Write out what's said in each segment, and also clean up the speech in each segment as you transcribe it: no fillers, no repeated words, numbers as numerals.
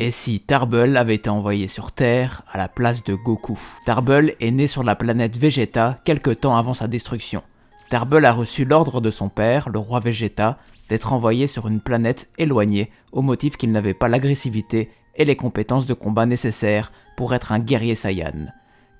Et si Tarble avait été envoyé sur Terre à la place de Goku? Tarble est né sur la planète Vegeta quelque temps avant sa destruction. Tarble a reçu l'ordre de son père, le roi Vegeta, d'être envoyé sur une planète éloignée au motif qu'il n'avait pas l'agressivité et les compétences de combat nécessaires pour être un guerrier Saiyan,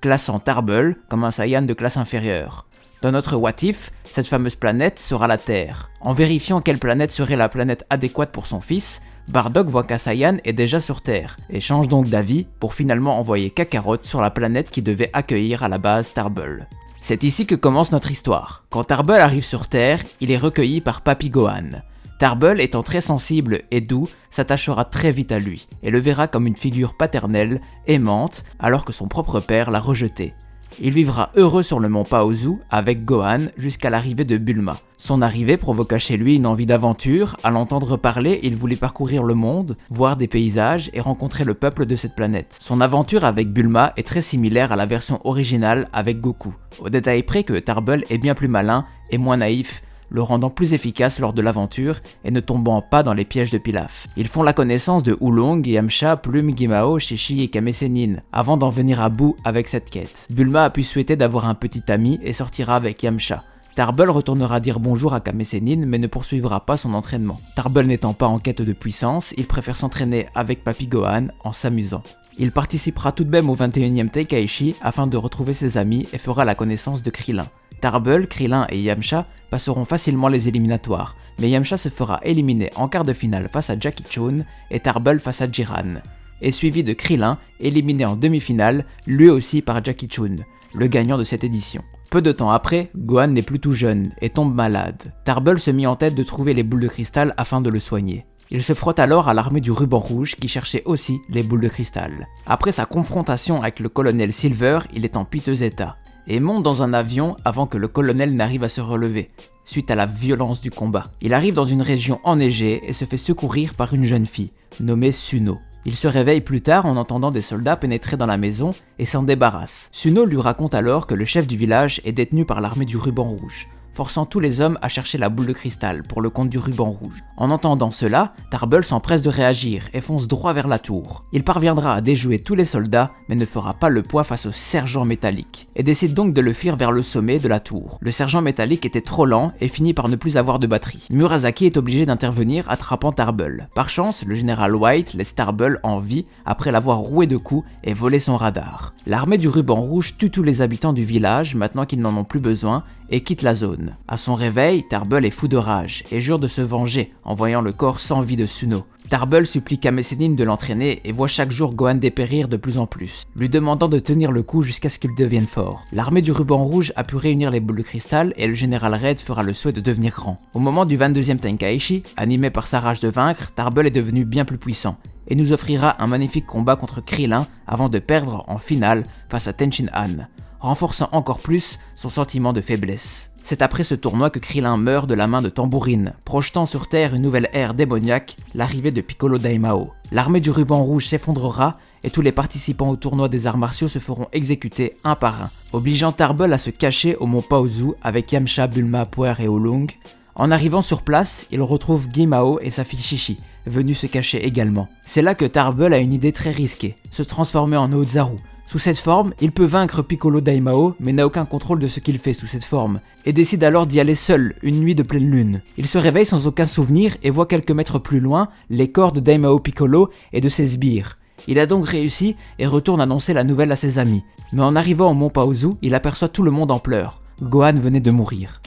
classant Tarble comme un Saiyan de classe inférieure. Dans notre What If, cette fameuse planète sera la Terre. En vérifiant quelle planète serait la planète adéquate pour son fils, Bardock voit qu'un Saiyan est déjà sur Terre, et change donc d'avis pour finalement envoyer Kakarot sur la planète qui devait accueillir à la base Tarble. C'est ici que commence notre histoire. Quand Tarble arrive sur Terre, il est recueilli par Papy Gohan. Tarble, étant très sensible et doux, s'attachera très vite à lui, et le verra comme une figure paternelle, aimante, alors que son propre père l'a rejeté. Il vivra heureux sur le mont Paozu avec Gohan jusqu'à l'arrivée de Bulma. Son arrivée provoqua chez lui une envie d'aventure. À l'entendre parler, il voulait parcourir le monde, voir des paysages et rencontrer le peuple de cette planète. Son aventure avec Bulma est très similaire à la version originale avec Goku, au détail près que Tarble est bien plus malin et moins naïf, le rendant plus efficace lors de l'aventure et ne tombant pas dans les pièges de Pilaf. Ils font la connaissance de Oolong, Yamcha, Plume, Guimao, Chichi et Kame Sennin, avant d'en venir à bout avec cette quête. Bulma a pu souhaiter d'avoir un petit ami et sortira avec Yamcha. Tarble retournera dire bonjour à Kame Sennin mais ne poursuivra pas son entraînement. Tarble n'étant pas en quête de puissance, il préfère s'entraîner avec Papy Gohan en s'amusant. Il participera tout de même au 21e Tenkaichi afin de retrouver ses amis et fera la connaissance de Krillin. Tarble, Krillin et Yamcha passeront facilement les éliminatoires, mais Yamcha se fera éliminer en quart de finale face à Jackie Chun et Tarble face à Jiran, et suivi de Krillin, éliminé en demi-finale, lui aussi par Jackie Chun, le gagnant de cette édition. Peu de temps après, Gohan n'est plus tout jeune et tombe malade. Tarble se mit en tête de trouver les boules de cristal afin de le soigner. Il se frotte alors à l'armée du ruban rouge qui cherchait aussi les boules de cristal. Après sa confrontation avec le colonel Silver, il est en piteux état et monte dans un avion avant que le colonel n'arrive à se relever, suite à la violence du combat. Il arrive dans une région enneigée et se fait secourir par une jeune fille, nommée Suno. Il se réveille plus tard en entendant des soldats pénétrer dans la maison et s'en débarrasse. Suno lui raconte alors que le chef du village est détenu par l'armée du ruban rouge, forçant tous les hommes à chercher la boule de cristal pour le compte du ruban rouge. En entendant cela, Tarble s'empresse de réagir et fonce droit vers la tour. Il parviendra à déjouer tous les soldats, mais ne fera pas le poids face au sergent métallique, et décide donc de le fuir vers le sommet de la tour. Le sergent métallique était trop lent et finit par ne plus avoir de batterie. Murasaki est obligé d'intervenir, attrapant Tarble. Par chance, le général White laisse Tarble en vie après l'avoir roué de coups et volé son radar. L'armée du ruban rouge tue tous les habitants du village maintenant qu'ils n'en ont plus besoin et quitte la zone. À son réveil, Tarble est fou de rage et jure de se venger en voyant le corps sans vie de Suno. Tarble supplie Kame Sennin de l'entraîner et voit chaque jour Gohan dépérir de plus en plus, lui demandant de tenir le coup jusqu'à ce qu'il devienne fort. L'armée du ruban rouge a pu réunir les boules de cristal et le général Red fera le souhait de devenir grand. Au moment du 22e Tenkaichi, animé par sa rage de vaincre, Tarble est devenu bien plus puissant et nous offrira un magnifique combat contre Krillin avant de perdre en finale face à Tenshin Han, renforçant encore plus son sentiment de faiblesse. C'est après ce tournoi que Krillin meurt de la main de Tambourine, projetant sur Terre une nouvelle ère démoniaque, l'arrivée de Piccolo Daimao. L'armée du ruban rouge s'effondrera et tous les participants au tournoi des arts martiaux se feront exécuter un par un, obligeant Tarble à se cacher au mont Paozu avec Yamcha, Bulma, Puer et Oolong. En arrivant sur place, il retrouve Guimao et sa fille Chichi, venus se cacher également. C'est là que Tarble a une idée très risquée, se transformer en Ozaru. Sous cette forme, il peut vaincre Piccolo Daimao, mais n'a aucun contrôle de ce qu'il fait sous cette forme, et décide alors d'y aller seul, une nuit de pleine lune. Il se réveille sans aucun souvenir et voit quelques mètres plus loin les corps de Daimao Piccolo et de ses sbires. Il a donc réussi et retourne annoncer la nouvelle à ses amis. Mais en arrivant au mont Paozu, il aperçoit tout le monde en pleurs. Gohan venait de mourir.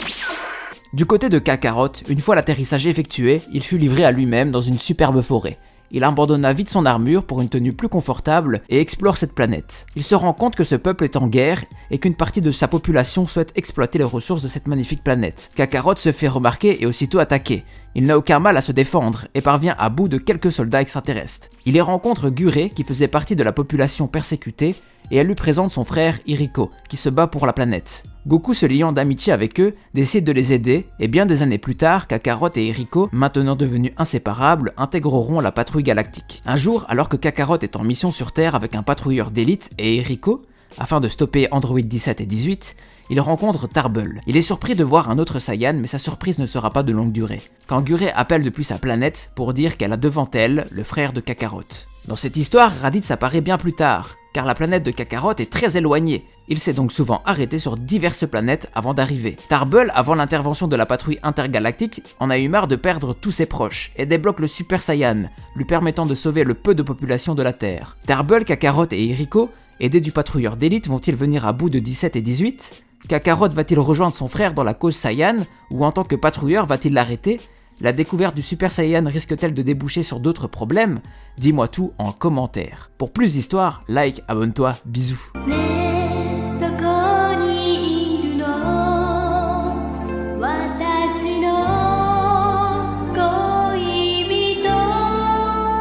Du côté de Kakarot, une fois l'atterrissage effectué, il fut livré à lui-même dans une superbe forêt. Il abandonna vite son armure pour une tenue plus confortable et explore cette planète. Il se rend compte que ce peuple est en guerre et qu'une partie de sa population souhaite exploiter les ressources de cette magnifique planète. Kakarot se fait remarquer et aussitôt attaqué. Il n'a aucun mal à se défendre et parvient à bout de quelques soldats extraterrestres. Il y rencontre Guré qui faisait partie de la population persécutée et elle lui présente son frère Hiriko qui se bat pour la planète. Goku, se liant d'amitié avec eux, décide de les aider et bien des années plus tard, Kakarot et Hiriko, maintenant devenus inséparables, intégreront la patrouille galactique. Un jour, alors que Kakarot est en mission sur Terre avec un patrouilleur d'élite et Hiriko, afin de stopper Android 17 et 18, il rencontre Tarble. Il est surpris de voir un autre Saiyan, mais sa surprise ne sera pas de longue durée, quand Gurey appelle depuis sa planète pour dire qu'elle a devant elle le frère de Kakarot. Dans cette histoire, Raditz apparaît bien plus tard, car la planète de Kakarot est très éloignée. Il s'est donc souvent arrêté sur diverses planètes avant d'arriver. Tarble, avant l'intervention de la patrouille intergalactique, en a eu marre de perdre tous ses proches, et débloque le Super Saiyan, lui permettant de sauver le peu de population de la Terre. Tarble, Kakarot et Hiriko, aidés du patrouilleur d'élite, vont-ils venir à bout de 17 et 18 ? Kakarot va-t-il rejoindre son frère dans la cause Saiyan, ou en tant que patrouilleur va-t-il l'arrêter ? La découverte du Super Saiyan risque-t-elle de déboucher sur d'autres problèmes ? Dis-moi tout en commentaire. Pour plus d'histoires, like, abonne-toi, bisous.